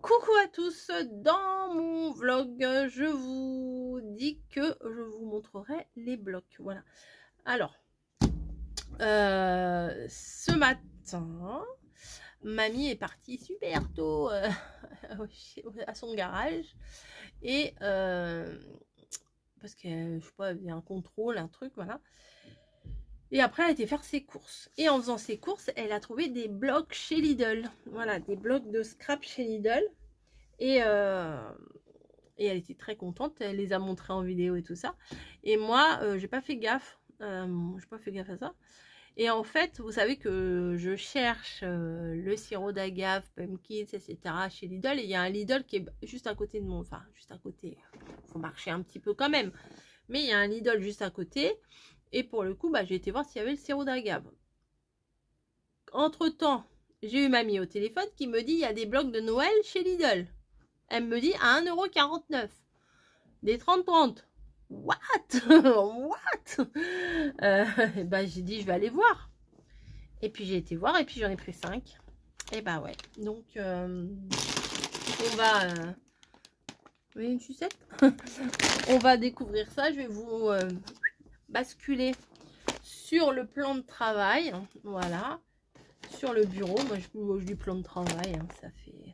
Coucou à tous, dans mon vlog, je vous dis que je vous montrerai les blocs. Voilà. Alors, ce matin, mamie est partie super tôt à son garage. Et parce que, je sais pas, il y a un contrôle, un truc, voilà. Et après, elle a été faire ses courses. Et en faisant ses courses, elle a trouvé des blocs chez Lidl. Voilà, des blocs de scrap chez Lidl. Et elle était très contente. Elle les a montrés en vidéo et tout ça. Et moi, j'ai pas fait gaffe. J'ai pas fait gaffe à ça. Et en fait, vous savez que je cherche le sirop d'agave, pumpkin, etc. chez Lidl. Et il y a un Lidl qui est juste à côté de mon... Enfin, juste à côté. Il faut marcher un petit peu quand même. Mais il y a un Lidl juste à côté. Et pour le coup, j'ai été voir s'il y avait le sirop d'agave. Entre-temps, j'ai eu mamie au téléphone qui me dit il y a des blocs de Noël chez Lidl. Elle me dit à 1,49 €. Des 30-30. What? What? J'ai dit je vais aller voir. Et puis j'ai été voir et puis j'en ai pris 5. Et ouais. Donc on va... Vous voyez une sucette? On va découvrir ça. Je vais vous basculer sur le plan de travail. Voilà. Sur le bureau. Moi je dis plan de travail. Hein,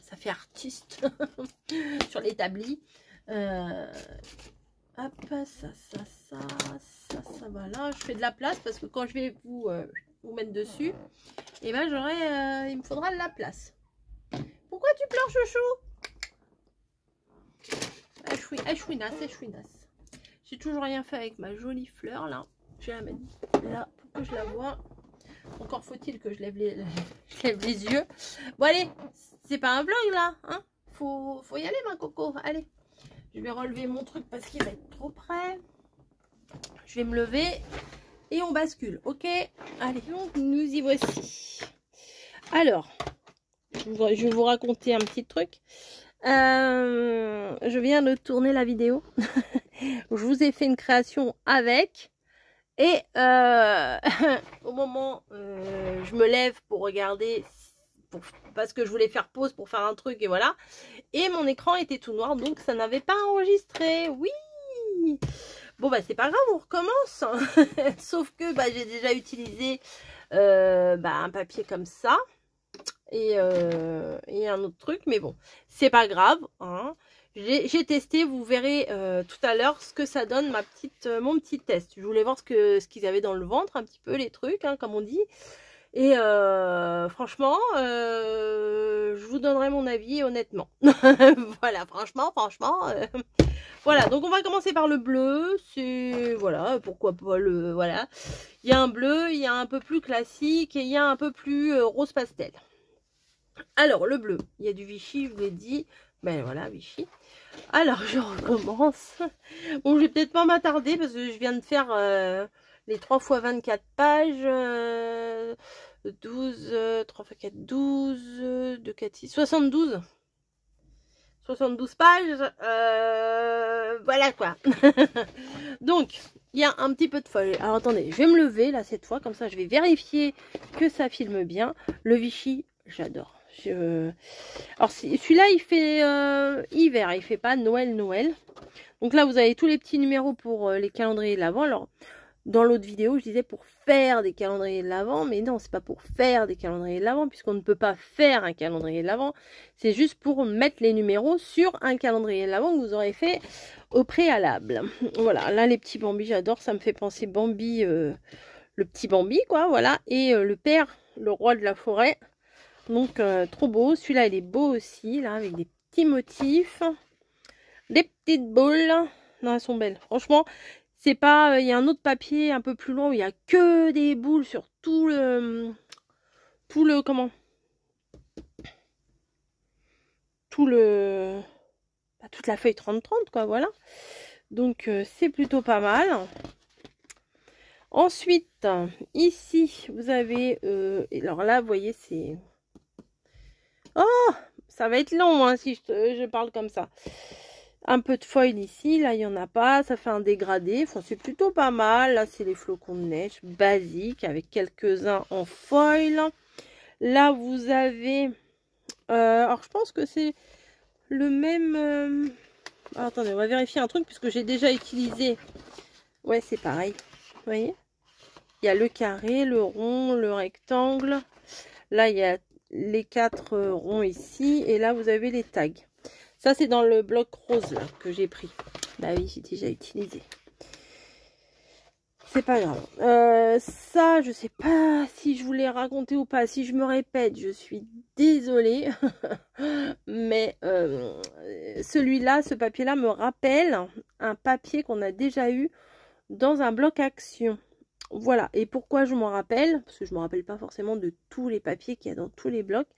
ça fait artiste. Sur l'établi. Hop, ça va là. Je fais de la place parce que quand je vais vous mettre dessus, et il me faudra de la place. Pourquoi tu pleures, chouchou? Chouinasse. J'ai toujours rien fait avec ma jolie fleur là. Je vais la mettre là pour que je la vois. Encore faut-il que je lève les yeux. Bon allez, c'est pas un vlog là, hein? Faut y aller ma coco, allez. Je vais relever mon truc parce qu'il va être trop près. Je vais me lever et on bascule, ok? Allez, donc nous y voici. Alors, je vais vous raconter un petit truc. Je viens de tourner la vidéo. Je vous ai fait une création avec. Et au moment je me lève pour regarder, parce que je voulais faire pause pour faire un truc et voilà. Et mon écran était tout noir, donc ça n'avait pas enregistré. Oui. Bon c'est pas grave, on recommence. Sauf que j'ai déjà utilisé un papier comme ça. Et un autre truc, mais bon, c'est pas grave, hein. J'ai testé, vous verrez tout à l'heure ce que ça donne mon petit test. Je voulais voir ce qu'ils avaient dans le ventre, un petit peu les trucs, hein, comme on dit. Et franchement, je vous donnerai mon avis honnêtement. Voilà, franchement. Voilà, donc on va commencer par le bleu. C'est, voilà, pourquoi pas le... Voilà. Il y a un bleu, il y a un peu plus classique et il y a un peu plus rose pastel. Alors, le bleu, il y a du Vichy, je vous l'ai dit. Voilà, Vichy. Alors, je recommence. Bon, je vais peut-être pas m'attarder parce que je viens de faire les 3 x 24 pages. 12, 3 x 4, 12, 2, 4, 6, 72. 72 pages. Voilà quoi. Donc, il y a un petit peu de feuille. Alors, attendez, je vais me lever là cette fois. Comme ça, je vais vérifier que ça filme bien. Le Vichy, j'adore. Alors celui-là il fait hiver, il fait pas Noël. Donc là vous avez tous les petits numéros pour les calendriers de l'Avent. Alors dans l'autre vidéo je disais pour faire des calendriers de l'Avent, mais non, c'est pas pour faire des calendriers de l'Avent puisqu'on ne peut pas faire un calendrier de l'Avent. C'est juste pour mettre les numéros sur un calendrier de l'Avent que vous aurez fait au préalable. Voilà, là les petits Bambi, j'adore, ça me fait penser Bambi, le petit Bambi quoi, voilà. Et le père, le roi de la forêt. Donc trop beau, celui-là il est beau aussi, là avec des petits motifs, des petites boules, non elles sont belles, franchement c'est pas, il y a un autre papier un peu plus loin où il y a que des boules sur toute la feuille 30-30 quoi, voilà, donc c'est plutôt pas mal. Ensuite ici vous avez, alors là vous voyez c'est... Oh, ça va être long hein, si je parle comme ça. Un peu de foil ici, là il n'y en a pas, ça fait un dégradé, enfin c'est plutôt pas mal. Là c'est les flocons de neige basiques avec quelques-uns en foil. Là vous avez, alors je pense que c'est le même... Alors, attendez, on va vérifier un truc puisque j'ai déjà utilisé. Ouais, c'est pareil. Vous voyez? Il y a le carré, le rond, le rectangle. Là, il y a les 4 ronds ici. Et là, vous avez les tags. Ça, c'est dans le bloc rose là que j'ai pris. Bah oui, j'ai déjà utilisé. C'est pas grave. Ça, je sais pas si je voulais raconter ou pas. Si je me répète, je suis désolée. Mais celui-là, ce papier-là me rappelle un papier qu'on a déjà eu dans un bloc action. Voilà. Et pourquoi je m'en rappelle? Parce que je ne me rappelle pas forcément de tous les papiers qu'il y a dans tous les blocs.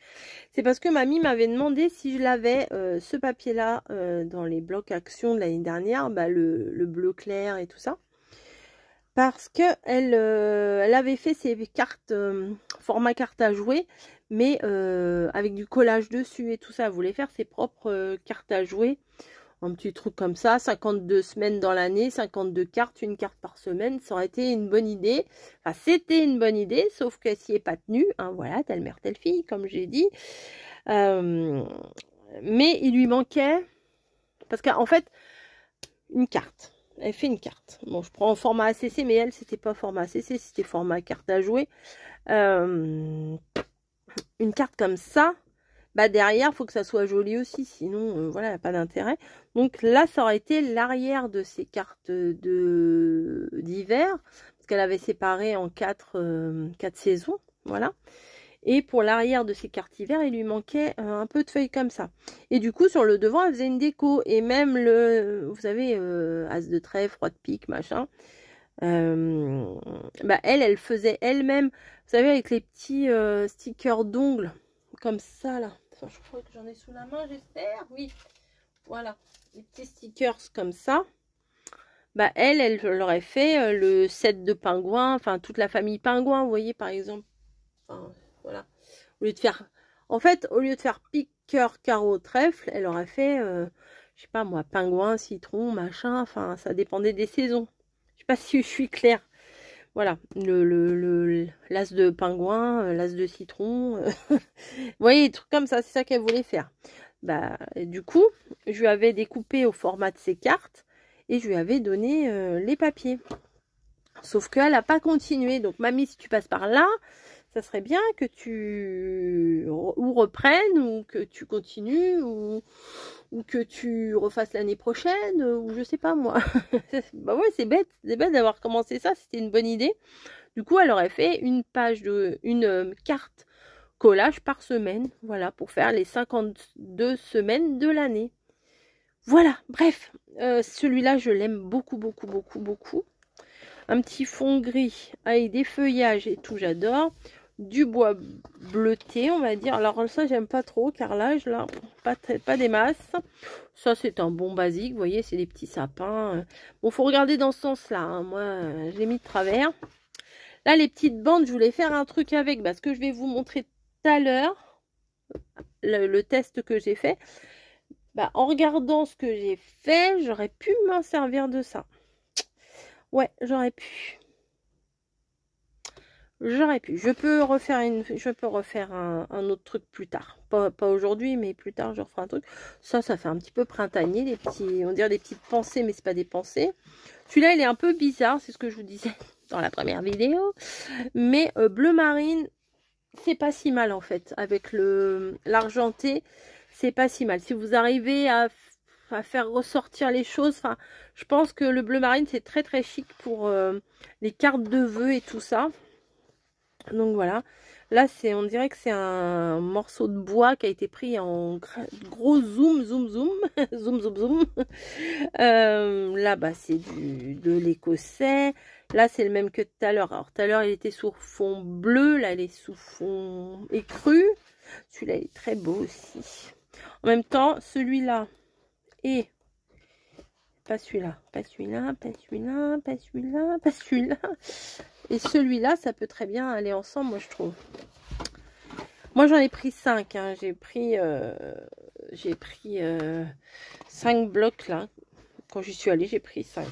C'est parce que mamie m'avait demandé si je l'avais, ce papier-là, dans les blocs action de l'année dernière. Bah, le bleu clair et tout ça. Parce que elle avait fait ses cartes, format carte à jouer, mais avec du collage dessus et tout ça. Elle voulait faire ses propres cartes à jouer. Un petit truc comme ça, 52 semaines dans l'année, 52 cartes, une carte par semaine. Ça aurait été une bonne idée. Enfin, c'était une bonne idée, sauf qu'elle s'y est pas tenue. Hein, voilà, telle mère, telle fille, comme j'ai dit. Mais il lui manquait, parce qu'en fait, une carte. Elle fait une carte. Bon, je prends en format ACC, mais elle, c'était pas format ACC, c'était format carte à jouer. Une carte comme ça, bah derrière, il faut que ça soit joli aussi, sinon, voilà, pas d'intérêt. Donc là, ça aurait été l'arrière de ces cartes d'hiver, parce qu'elle avait séparé en 4 saisons, voilà. Et pour l'arrière de ces cartes hiver, il lui manquait un peu de feuilles comme ça. Et du coup, sur le devant, elle faisait une déco. Et même le, vous savez, as de trèfle, roi de pique, machin. Bah elle faisait elle-même, vous savez, avec les petits stickers d'ongles, comme ça, là. Enfin, je crois que j'en ai sous la main, j'espère. Oui, voilà. Les petits stickers comme ça. Bah elle leur a fait le set de pingouins, enfin, toute la famille pingouin, vous voyez, par exemple. Enfin, voilà. Au lieu de faire, en fait, au lieu de faire pique, cœur, carreau, trèfle, elle aurait fait, je sais pas moi, pingouin, citron, machin. Enfin, ça dépendait des saisons. Je sais pas si je suis claire. Voilà, l'as de pingouin, l'as de citron. Vous voyez, des trucs comme ça, c'est ça qu'elle voulait faire. Bah, du coup, je lui avais découpé au format de ses cartes et je lui avais donné les papiers. Sauf qu'elle n'a pas continué. Donc, mamie, si tu passes par là, ça serait bien que tu ou reprennes, ou que tu continues, ou que tu refasses l'année prochaine, ou je sais pas moi. Bah ouais, c'est bête d'avoir commencé ça, c'était une bonne idée. Du coup, elle aurait fait une page une carte collage par semaine, voilà, pour faire les 52 semaines de l'année. Voilà, bref, celui-là, je l'aime beaucoup, beaucoup, beaucoup, beaucoup. Un petit fond gris avec des feuillages et tout, j'adore. Du bois bleuté, on va dire. Alors ça, j'aime pas trop, carrelage, là, pas des masses. Ça, c'est un bon basique, vous voyez, c'est des petits sapins. Bon, faut regarder dans ce sens-là, hein. Moi, j'ai mis de travers. Là, les petites bandes, je voulais faire un truc avec, parce que je vais vous montrer tout à l'heure le test que j'ai fait. Bah, en regardant ce que j'ai fait, j'aurais pu m'en servir de ça. Ouais, j'aurais pu. Je peux refaire un autre truc plus tard. Pas aujourd'hui, mais plus tard, je referai un truc. Ça fait un petit peu printanier, les petits, on dirait des petites pensées, mais c'est pas des pensées. Celui-là, il est un peu bizarre, c'est ce que je vous disais dans la première vidéo. Mais bleu marine, c'est pas si mal en fait. Avec l'argenté, c'est pas si mal. Si vous arrivez à faire ressortir les choses, enfin, je pense que le bleu marine, c'est très très chic pour les cartes de vœux et tout ça. Donc voilà, là on dirait que c'est un morceau de bois qui a été pris en gros zoom, zoom, zoom, zoom, zoom, zoom. Là bah c'est de l'écossais. Là c'est le même que tout à l'heure. Alors tout à l'heure il était sous fond bleu, là il est sous fond écru. Celui-là il est très beau aussi. En même temps celui-là et pas celui-là, pas celui-là, pas celui-là, pas celui-là, pas celui-là. Et celui-là, ça peut très bien aller ensemble, moi je trouve. Moi j'en ai pris 5. Hein. J'ai pris 5 blocs là. Quand j'y suis allée, j'ai pris 5.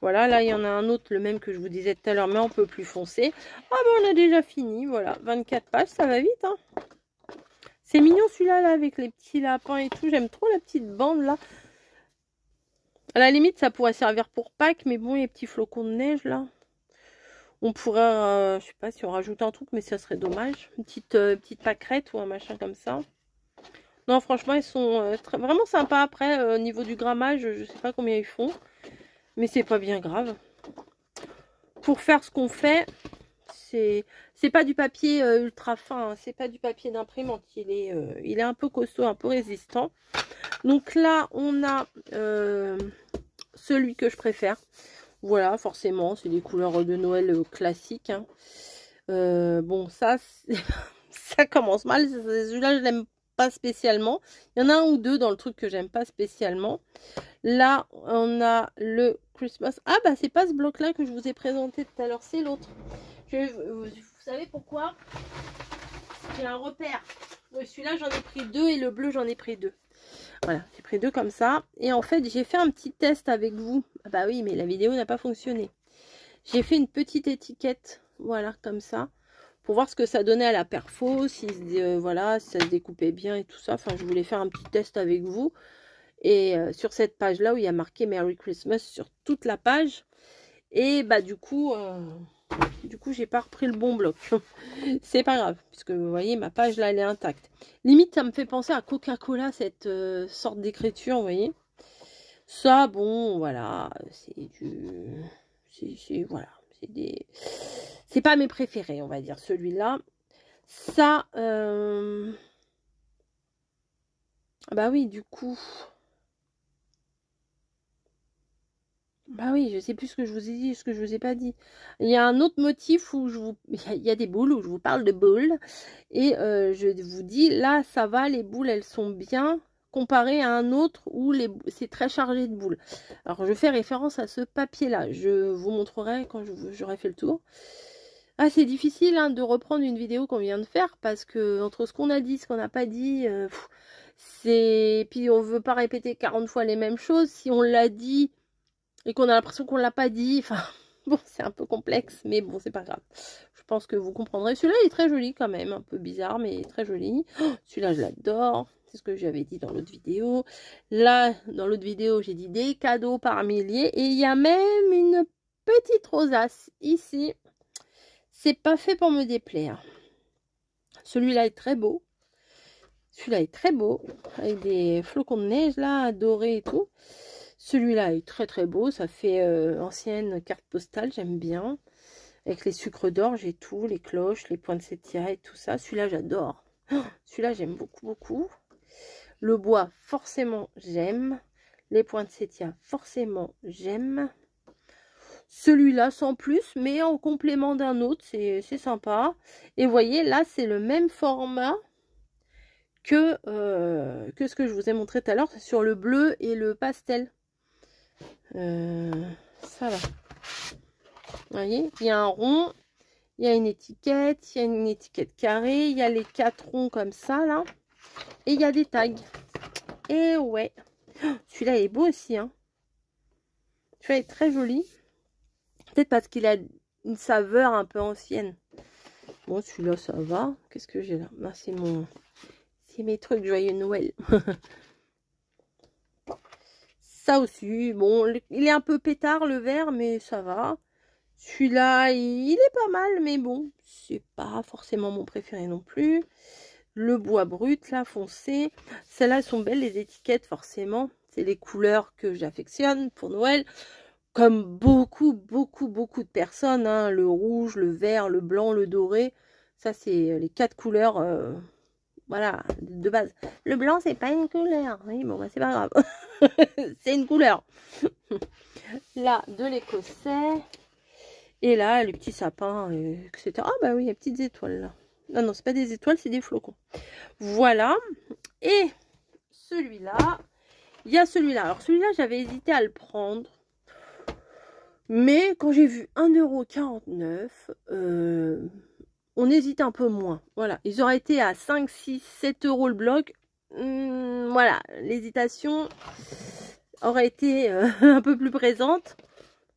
Voilà, là il y en a un autre, le même que je vous disais tout à l'heure, mais un peu plus foncé. Ah ben on a déjà fini, voilà. 24 pages, ça va vite. Hein. C'est mignon celui-là, là, avec les petits lapins et tout. J'aime trop la petite bande, là. À la limite, ça pourrait servir pour Pâques, mais bon, les petits flocons de neige, là. On pourrait, je sais pas si on rajoute un truc, mais ça serait dommage. Une petite pâquerette ou un machin comme ça. Non, franchement, ils sont vraiment sympas. Après, au niveau du grammage, je sais pas combien ils font. Mais c'est pas bien grave. Pour faire ce qu'on fait, c'est pas du papier ultra fin. Hein, c'est pas du papier d'imprimante. Il est un peu costaud, un peu résistant. Donc là, on a celui que je préfère. Voilà, forcément, c'est des couleurs de Noël classiques. Hein. Bon, ça, ça commence mal. Celui-là, je l'aime pas spécialement. Il y en a un ou deux dans le truc que j'aime pas spécialement. Là, on a le Christmas. Ah, bah, c'est pas ce bloc-là que je vous ai présenté tout à l'heure, c'est l'autre. Vous savez pourquoi? J'ai un repère. Celui-là, j'en ai pris deux et le bleu, j'en ai pris deux. Voilà, j'ai pris deux comme ça. Et en fait, j'ai fait un petit test avec vous. Ah bah oui, mais la vidéo n'a pas fonctionné. J'ai fait une petite étiquette, voilà, comme ça. Pour voir ce que ça donnait à la perfo, si, voilà, si ça se découpait bien et tout ça. Enfin, je voulais faire un petit test avec vous. Et sur cette page-là où il y a marqué Merry Christmas sur toute la page. Et bah du coup j'ai pas repris le bon bloc. C'est pas grave, puisque vous voyez, ma page là, elle est intacte. Limite, ça me fait penser à Coca-Cola, cette sorte d'écriture, vous voyez. Ça, bon, voilà, c'est du... voilà, c'est pas mes préférés, on va dire, celui-là. Ça, bah oui, du coup... Bah oui, je sais plus ce que je vous ai dit, ce que je vous ai pas dit. Il y a un autre motif où il y a des boules, où je vous parle de boules. Et je vous dis, là, ça va, les boules, elles sont bien. Comparé à un autre où c'est très chargé de boules. Alors, je fais référence à ce papier-là. Je vous montrerai quand j'aurai fait le tour. Ah, c'est difficile hein, de reprendre une vidéo qu'on vient de faire parce que entre ce qu'on a dit, ce qu'on n'a pas dit, puis on veut pas répéter 40 fois les mêmes choses. Si on l'a dit et qu'on a l'impression qu'on l'a pas dit, enfin, bon, c'est un peu complexe, mais bon, c'est pas grave. Je pense que vous comprendrez. Celui-là, il est très joli quand même, un peu bizarre, mais très joli. Oh, celui-là, je l'adore. C'est ce que j'avais dit dans l'autre vidéo. Là, dans l'autre vidéo, j'ai dit des cadeaux par milliers. Et il y a même une petite rosace ici. C'est pas fait pour me déplaire. Celui-là est très beau. Celui-là est très beau. Avec des flocons de neige, là, dorés et tout. Celui-là est très très beau. Ça fait ancienne carte postale, j'aime bien. Avec les sucres d'orge et tout, les cloches, les poinsettias et tout ça. Celui-là, j'adore. Oh, celui-là, j'aime beaucoup, beaucoup. Le bois, forcément, j'aime. Les poinsettias, forcément, j'aime. Celui-là, sans plus, mais en complément d'un autre, c'est sympa. Et vous voyez, là, c'est le même format que ce que je vous ai montré tout à l'heure sur le bleu et le pastel. Ça, là. Vous voyez, il y a un rond, il y a une étiquette, il y a une étiquette carrée, il y a les 4 ronds comme ça, là. Et il y a des tags. Et ouais. Celui-là est beau aussi, hein. Celui-là est très joli. Peut-être parce qu'il a une saveur un peu ancienne. Bon, celui-là, ça va. Qu'est-ce que j'ai là? Ben, c'est mes trucs joyeux Noël. Ça aussi. Bon, il est un peu pétard, le vert, mais ça va. Celui-là, il est pas mal, mais bon, c'est pas forcément mon préféré non plus. Le bois brut, là, foncé. Celles-là, elles sont belles, les étiquettes, forcément. C'est les couleurs que j'affectionne pour Noël. Comme beaucoup, beaucoup, beaucoup de personnes. Hein, le rouge, le vert, le blanc, le doré. Ça, c'est les 4 couleurs, voilà, de base. Le blanc, c'est pas une couleur. Oui, bon, bah, c'est pas grave. C'est une couleur. Là, de l'écossais. Et là, les petits sapins, etc. Ah bah oui, il y a petites étoiles là. Non, non, c'est pas des étoiles, c'est des flocons. Voilà. Et celui-là, il y a celui-là. Alors celui-là, j'avais hésité à le prendre. Mais quand j'ai vu 1,49 €, on hésite un peu moins. Voilà, ils auraient été à 5, 6, 7 € le bloc. Voilà, l'hésitation aurait été un peu plus présente.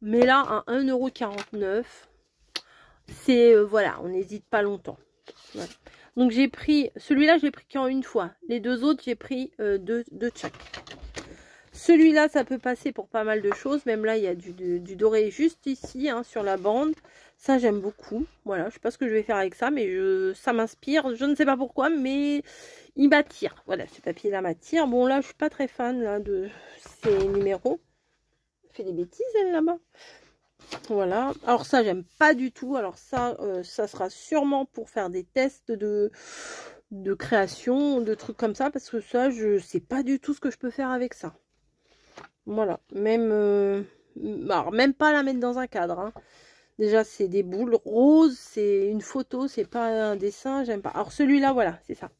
Mais là, à 1,49 €, c'est, voilà, on n'hésite pas longtemps. Voilà. Donc j'ai pris, celui-là, je l'ai pris qu'en une fois. Les deux autres, j'ai pris deux de chaque. Celui-là, ça peut passer pour pas mal de choses. Même là, il y a du doré juste ici, hein, sur la bande. Ça, j'aime beaucoup. Voilà, je sais pas ce que je vais faire avec ça, mais ça m'inspire. Je ne sais pas pourquoi, mais il m'attire. Voilà, ce papier-là m'attire. Bon, là, je suis pas très fan là, de ces numéros. Elle fait des bêtises, elle, là-bas. Voilà. Alors ça, j'aime pas du tout. Alors ça, ça sera sûrement pour faire des tests de création, de trucs comme ça. Parce que ça, je sais pas du tout ce que je peux faire avec ça. Voilà, même, alors même pas la mettre dans un cadre. Hein. Déjà, c'est des boules roses, c'est une photo, c'est pas un dessin, j'aime pas. Alors celui-là, voilà, c'est ça.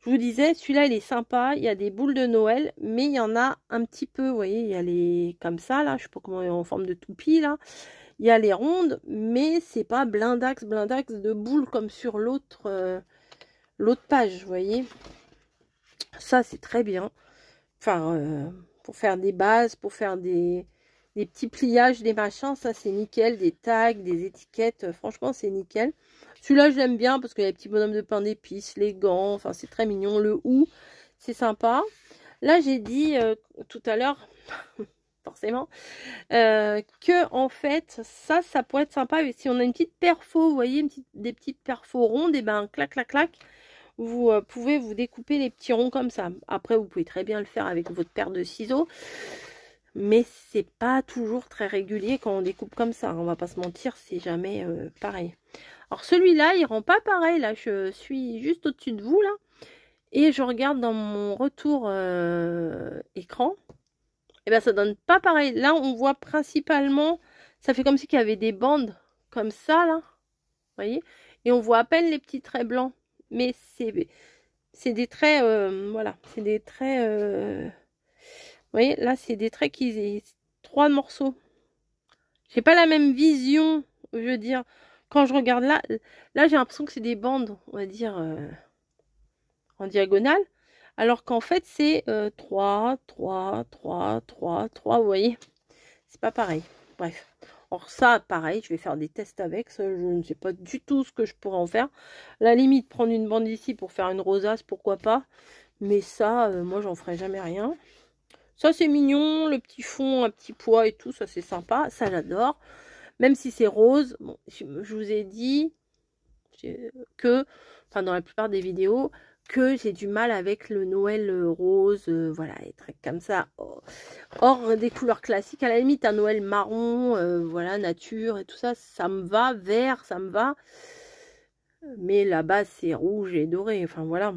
Je vous disais, celui-là, il est sympa. Il y a des boules de Noël, mais il y en a un petit peu, vous voyez, il y a les comme ça, là, je sais pas comment, en forme de toupie, là. Il y a les rondes, mais c'est pas blindax de boules comme sur l'autre page, vous voyez. Ça, c'est très bien. Enfin, pour faire des bases, pour faire des petits pliages, des machins, ça c'est nickel, des tags, des étiquettes, franchement c'est nickel. Celui-là je l'aime bien parce qu'il y a les petits bonhommes de pain d'épices, les gants, enfin c'est très mignon, le hou, c'est sympa. Là j'ai dit tout à l'heure, forcément, que en fait ça pourrait être sympa, et si on a une petite perfo, vous voyez, des petites perfos rondes, et ben clac clac clac, vous pouvez vous découper les petits ronds comme ça. Après, vous pouvez très bien le faire avec votre paire de ciseaux. Mais c'est pas toujours très régulier quand on découpe comme ça. On va pas se mentir, c'est jamais pareil. Alors celui-là, il rend pas pareil. Là, je suis juste au-dessus de vous, là. Et je regarde dans mon retour écran. Et ben ça donne pas pareil. Là, on voit principalement... Ça fait comme si il y avait des bandes comme ça, là. Vous voyez? Et on voit à peine les petits traits blancs. Mais c'est des traits, voilà, c'est des traits, vous voyez, là, c'est des traits qui, 3 morceaux. J'ai pas la même vision, je veux dire, quand je regarde là, j'ai l'impression que c'est des bandes, on va dire, en diagonale, alors qu'en fait, c'est 3, 3, 3, 3, 3, vous voyez, c'est pas pareil, bref. Or ça, pareil, je vais faire des tests avec. Ça, je ne sais pas du tout ce que je pourrais en faire. À la limite, prendre une bande ici pour faire une rosace, pourquoi pas. Mais ça, moi, j'en ferai jamais rien. Ça, c'est mignon. Le petit fond, un petit pois et tout, ça, c'est sympa. Ça, j'adore. Même si c'est rose. Bon, je vous ai dit que, enfin, dans la plupart des vidéos, que j'ai du mal avec le Noël rose, voilà, les trucs comme ça, hors des couleurs classiques. À la limite, un Noël marron, voilà, nature et tout ça, ça me va, vert, ça me va. Mais la base, c'est rouge et doré, enfin voilà,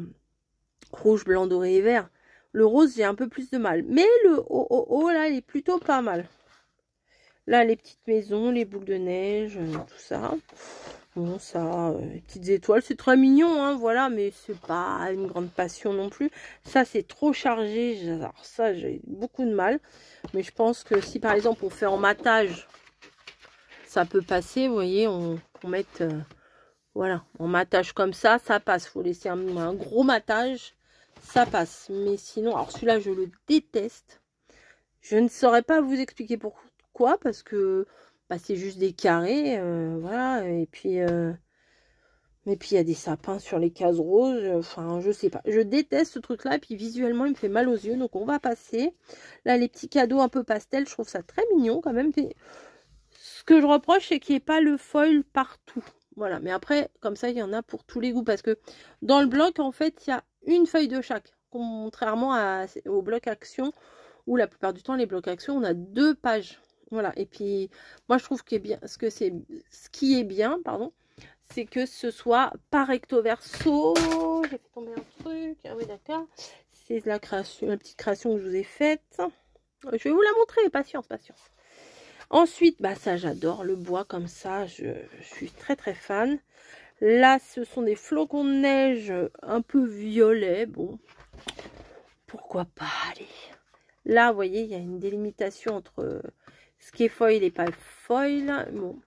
rouge, blanc, doré et vert. Le rose, j'ai un peu plus de mal. Mais le haut, là, il est plutôt pas mal. Là, les petites maisons, les boules de neige, tout ça. Bon, ça, les petites étoiles, c'est très mignon, hein, voilà, mais c'est pas une grande passion non plus. Ça, c'est trop chargé. Alors ça, j'ai beaucoup de mal. Mais je pense que si, par exemple, on fait en matage, ça peut passer, vous voyez, on met, voilà, en matage comme ça passe. Faut laisser un gros matage, ça passe. Mais sinon, alors celui-là, je le déteste. Je ne saurais pas vous expliquer pourquoi, parce que bah, c'est juste des carrés, voilà, et puis il y a des sapins sur les cases roses, enfin, je sais pas. Je déteste ce truc-là, et puis visuellement, il me fait mal aux yeux, donc on va passer. Là, les petits cadeaux un peu pastel, je trouve ça très mignon quand même. Ce que je reproche, c'est qu'il n'y ait pas le foil partout. Voilà, mais après, comme ça, il y en a pour tous les goûts, parce que dans le bloc, en fait, il y a une feuille de chaque, contrairement au bloc action, où la plupart du temps, les blocs action, on a 2 pages. Voilà, et puis, moi, je trouve que ce qui est bien, pardon, c'est que ce soit pas recto verso. J'ai fait tomber un truc, ah oui, d'accord. C'est la petite création que je vous ai faite. Je vais vous la montrer, patience, patience. Ensuite, bah ça j'adore le bois comme ça, je suis très très fan. Là, ce sont des flocons de neige un peu violets, bon, pourquoi pas, allez. Là, vous voyez, il y a une délimitation entre ce qui est foil et pas foil, bon.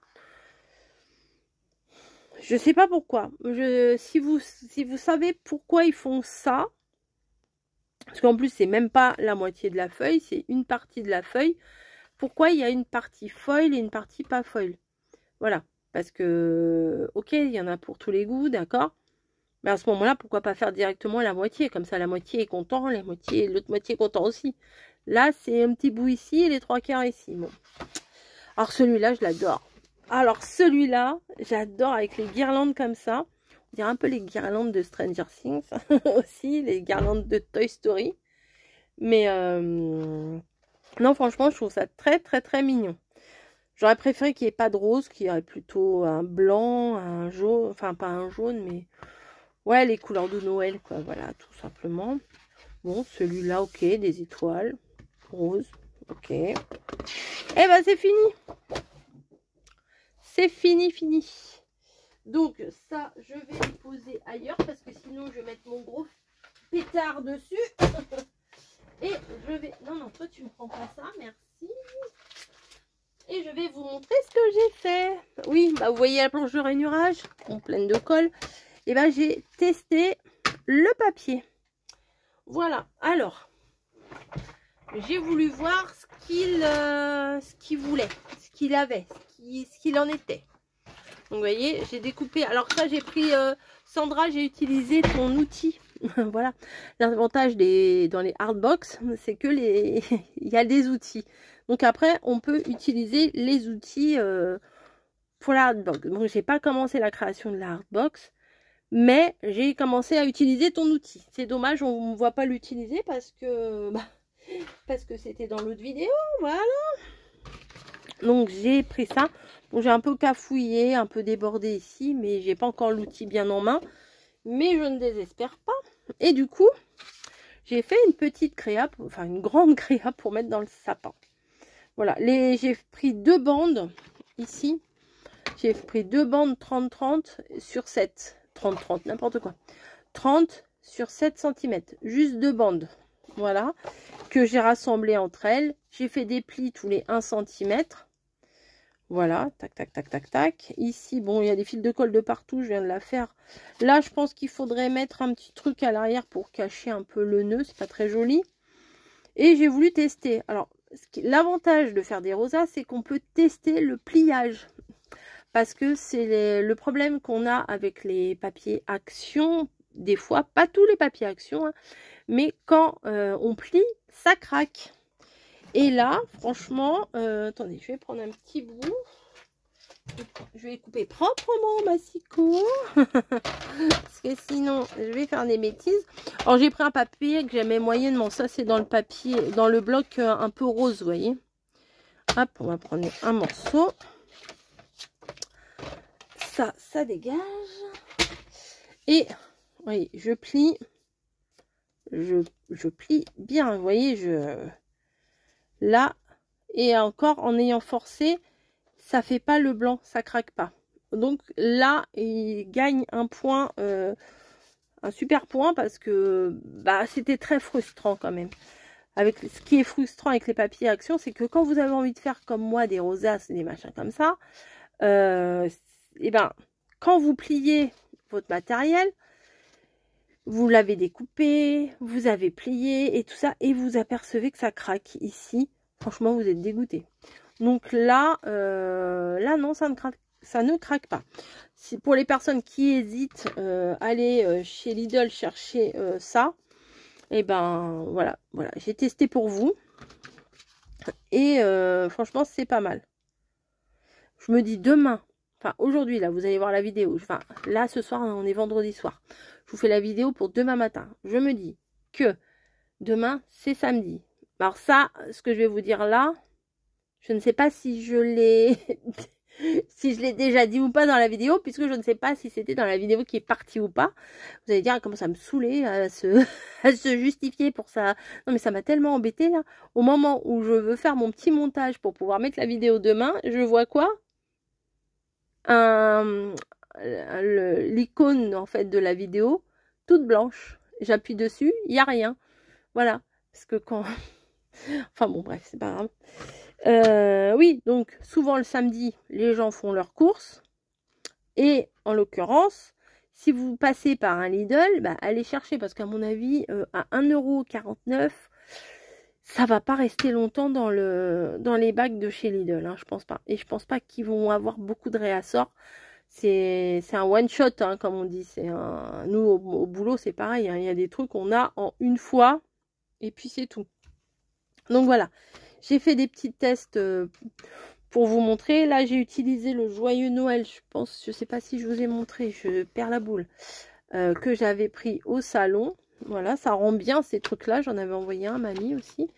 Je sais pas pourquoi, si vous savez pourquoi ils font ça, parce qu'en plus, c'est même pas la moitié de la feuille, c'est une partie de la feuille. Pourquoi il y a une partie foil et une partie pas foil? Voilà, parce que, ok, il y en a pour tous les goûts, d'accord. Mais à ce moment-là, pourquoi pas faire directement la moitié? Comme ça, la moitié est content, l'autre moitié est content aussi. Là, c'est un petit bout ici et les 3/4 ici. Bon. Alors, celui-là, je l'adore. Alors, celui-là, j'adore avec les guirlandes comme ça. On dirait un peu les guirlandes de Stranger Things aussi, les guirlandes de Toy Story. Mais non, franchement, je trouve ça très, très, très mignon. J'aurais préféré qu'il n'y ait pas de rose, qu'il y aurait plutôt un blanc, un jaune, enfin pas un jaune, mais ouais, les couleurs de Noël, quoi, voilà, tout simplement. Bon, celui-là, ok, des étoiles, rose, ok. Et ben, c'est fini. C'est fini, fini. Donc, ça, je vais le poser ailleurs, parce que sinon, je vais mettre mon gros pétard dessus. Et je vais... Non, toi, tu ne prends pas ça, merci. Et je vais vous montrer ce que j'ai fait. Oui, bah vous voyez la planche de rainurage en pleine de colle. Et ben j'ai testé le papier. Voilà. Alors, j'ai voulu voir ce qu'il voulait, ce qu'il avait, ce qu'il en était. Donc vous voyez, j'ai découpé. Alors ça, j'ai pris Sandra, j'ai utilisé ton outil. Voilà. L'avantage dans les hardbox, c'est que il y a des outils. Donc après, on peut utiliser les outils pour la hardbox. Donc j'ai pas commencé la création de la hardbox, mais j'ai commencé à utiliser ton outil. C'est dommage, on ne voit pas l'utiliser parce que c'était dans l'autre vidéo, voilà. Donc j'ai pris ça. Bon, j'ai un peu cafouillé, un peu débordé ici, mais j'ai pas encore l'outil bien en main. Mais je ne désespère pas. Et du coup, j'ai fait une petite créa, enfin une grande créa pour mettre dans le sapin. Voilà, j'ai pris 2 bandes ici. J'ai pris 2 bandes 30-30 sur 7. 30-30, n'importe quoi. 30 sur 7 cm. Juste 2 bandes. Voilà. Que j'ai rassemblées entre elles. J'ai fait des plis tous les 1 cm. Voilà. Tac, tac, tac, tac, tac. Ici, bon, il y a des fils de colle de partout. Je viens de la faire. Là, je pense qu'il faudrait mettre un petit truc à l'arrière pour cacher un peu le nœud. C'est pas très joli. Et j'ai voulu tester. Alors, l'avantage de faire des rosas, c'est qu'on peut tester le pliage. Parce que c'est le problème qu'on a avec les papiers action. Des fois, pas tous les papiers action, hein, mais quand on plie, ça craque. Et là, franchement, attendez, je vais prendre un petit bout. Je vais couper proprement ma scie-cours. Parce que sinon, je vais faire des bêtises. Alors, j'ai pris un papier que j'aimais moyennement. Ça, c'est dans le papier, dans le bloc un peu rose, vous voyez. Hop, on va prendre un morceau. Ça dégage. Et, oui, je plie. Je plie bien, vous voyez, là, et encore, en ayant forcé, ça fait pas le blanc, ça craque pas. Donc là, il gagne un point, un super point, parce que bah, c'était très frustrant quand même. Avec ce qui est frustrant avec les papiers action, c'est que quand vous avez envie de faire comme moi des rosaces, des machins comme ça, et ben quand vous pliez votre matériel, vous l'avez découpé, vous avez plié et tout ça, et vous apercevez que ça craque ici. Franchement, vous êtes dégoûté. Donc là, là non, ça ne craque pas. Si pour les personnes qui hésitent, aller chez Lidl chercher ça, et ben voilà, j'ai testé pour vous. Et franchement, c'est pas mal. Je me dis demain, enfin aujourd'hui, là, vous allez voir la vidéo. Enfin, là, ce soir, on est vendredi soir. Je vous fais la vidéo pour demain matin. Je me dis que demain, c'est samedi. Alors ça, ce que je vais vous dire là, je ne sais pas si je l'ai si je l'ai déjà dit ou pas dans la vidéo, puisque je ne sais pas si c'était dans la vidéo qui est partie ou pas. Vous allez dire comment ça me saoulait à se justifier pour ça. Non mais ça m'a tellement embêté là. Au moment où je veux faire mon petit montage pour pouvoir mettre la vidéo demain, je vois quoi? L'icône en fait de la vidéo toute blanche. J'appuie dessus, il n'y a rien. Voilà. Parce que quand... enfin bon bref, c'est pas grave. Oui, donc souvent le samedi, les gens font leurs courses. Et en l'occurrence, si vous passez par un Lidl, bah, allez chercher. Parce qu'à mon avis, à 1,49 €, ça va pas rester longtemps dans les bacs de chez Lidl. Hein, je pense pas. Et je pense pas qu'ils vont avoir beaucoup de réassorts. c'est un one shot, hein, comme on dit. Nous, au boulot, c'est pareil. Hein. Il y a des trucs qu'on a en une fois et puis c'est tout. Donc voilà, j'ai fait des petits tests pour vous montrer. Là, j'ai utilisé le Joyeux Noël, je pense, je sais pas si je vous ai montré, je perds la boule, que j'avais pris au salon. Voilà, ça rend bien ces trucs-là. J'en avais envoyé un à mamie aussi.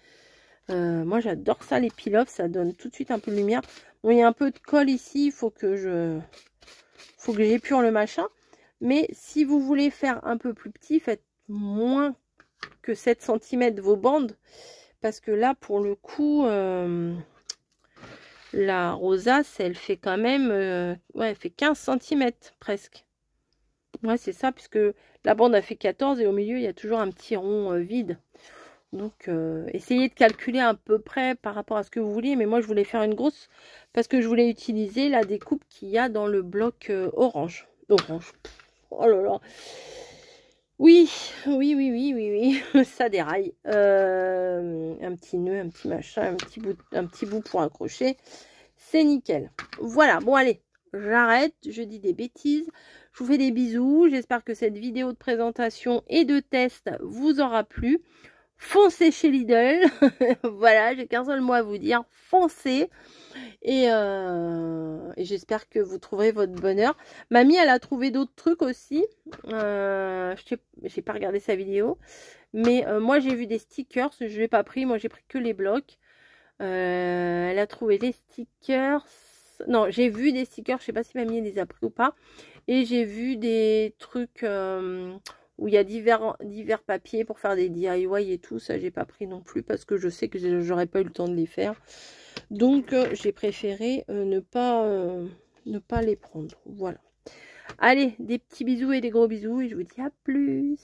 Moi, j'adore ça, les peel-off. Ça donne tout de suite un peu de lumière. Bon, il y a un peu de colle ici. Il faut que j'épure le machin. Mais si vous voulez faire un peu plus petit, faites moins que 7 cm vos bandes. Parce que là, pour le coup, la rosace, elle fait quand même... ouais, elle fait 15 cm presque. Ouais, c'est ça, puisque la bande a fait 14 et au milieu, il y a toujours un petit rond vide. Donc, essayez de calculer à peu près par rapport à ce que vous vouliez. Mais moi, je voulais faire une grosse parce que je voulais utiliser la découpe qu'il y a dans le bloc orange. Orange. Oh là là. Oui, oui. Ça déraille. Un petit nœud, un petit machin, un petit bout pour accrocher. C'est nickel. Voilà, bon allez, j'arrête. Je dis des bêtises. Je vous fais des bisous. J'espère que cette vidéo de présentation et de test vous aura plu. Foncez chez Lidl. Voilà, j'ai qu'un seul mot à vous dire. Foncez. Et j'espère que vous trouverez votre bonheur. Mamie, elle a trouvé d'autres trucs aussi. J'ai pas regardé sa vidéo. Mais moi, j'ai vu des stickers. Je l'ai pas pris. Moi, j'ai pris que les blocs. Elle a trouvé des stickers. Non, j'ai vu des stickers. Je sais pas si Mamie les a pris ou pas. Et j'ai vu des trucs où il y a divers papiers pour faire des DIY et tout. Ça, j'ai pas pris non plus parce que je sais que j'aurais pas eu le temps de les faire. Donc, j'ai préféré ne pas les prendre. Voilà. Allez, des petits bisous et des gros bisous. Et je vous dis à plus.